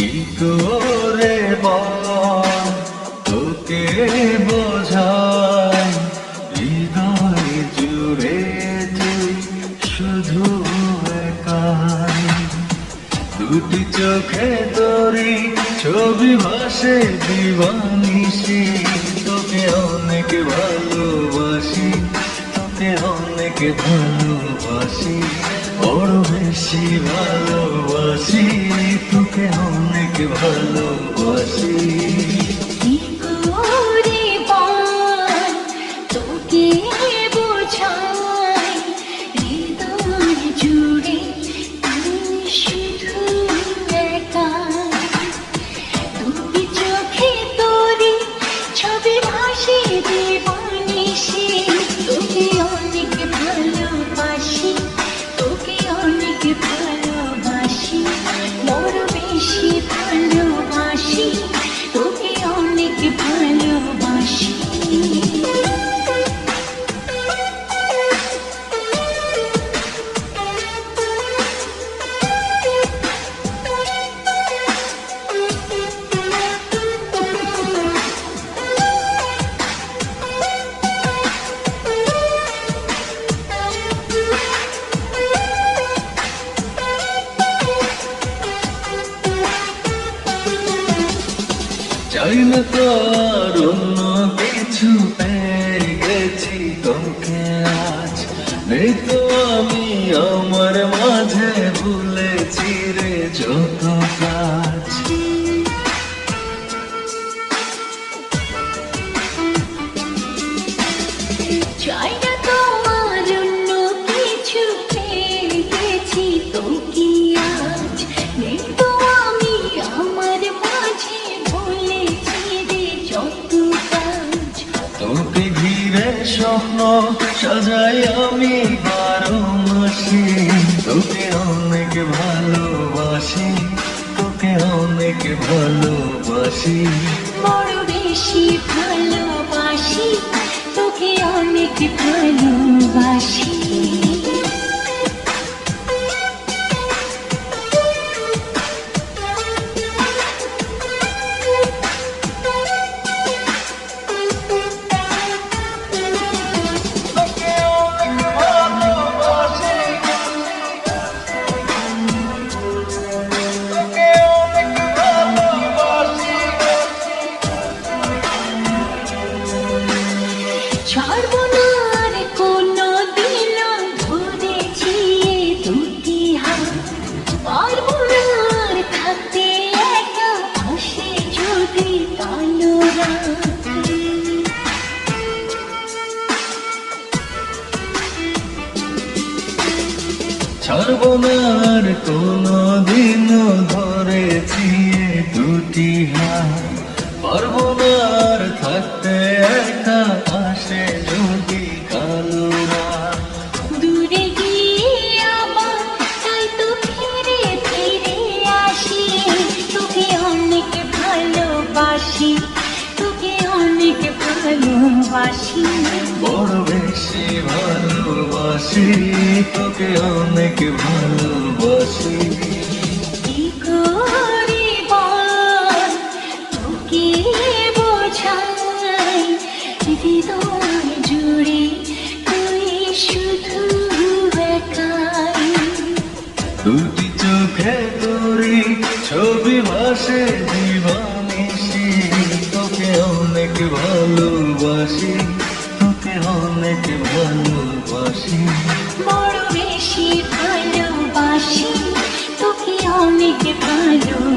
কি করে বল তোকে বোঝাই, হৃদয় জুড়ে তুই শুধু একাই। দুটি চোখে তোরি ছবি ভাসে দিবানিশি, তোকে অনেক ভালোবাসি, তোকে অনেক ভালোবাসি, বড় বেশি ভালোবাসি, তোকে অনেক ভালোবাসি। কি করে বল তোকে বোঝাই, হৃদয় জুড়ে তুই শুধু একাই। দুটি চোখে তোরি ছবি ভাসে দিবানিশি, তোকে অনেক ভালোবাসি, তোকে অনেক ভালোবাসি, বড় বেশি ভালোবাসি, তোকে অনেক ভালোবাসি। চাই না তো আর অন্য কিছু, পেয়ে গেছি তোকে আজ। নেই তো আমি আমার মাঝে, ভুলেছি রে যত কাজ। চাই না তোমার অন্য কিছু, পেয়ে গেছি তোকে আজ। নেই তো আমি আমার মাঝে, ভুলেছি রে যত কাজ। তোকে ঘিরে স্বপ্ন সাজাই আমি 12 মাসে, তোকে অনেক ভালোবাসি, তোকে অনেক ভালোবাসি, বড় বেশি ভালোবাসি, তোকে অনেক ভালোবাসি। ছাড়বো না আর কোনো দিন, ধরেছি দুটি হাত। পারবো না আর থাকতে একা, আসে যদি কালো রাত। ছাড়বো না আর কোনো দিন, ধরেছি দুটি হাত। পারবো না আর থাকতে একা, আসে যদি কালো রাত। দূরে গিয়ে আবার তাই তো ফিরে ফিরে আসি, তোকে অনেক ভালোবাসি, তোকে অনেক ভালোবাসি, বড় বেশি ভালোবাসি, তোকে অনেক ভালোবাসি। কি করে বল তোকে বোঝাই, হৃদয় জুড়ে তুই শুধু একাই। দুটি চোখে তোরি ছবি ভাসে দিবানিশি, তোকে অনেক ভালোবাসি, তোকে অনেক ভালোবাসি, বড় বেশি ভালোবাসি, তোকে অনেক ভালোবাসি।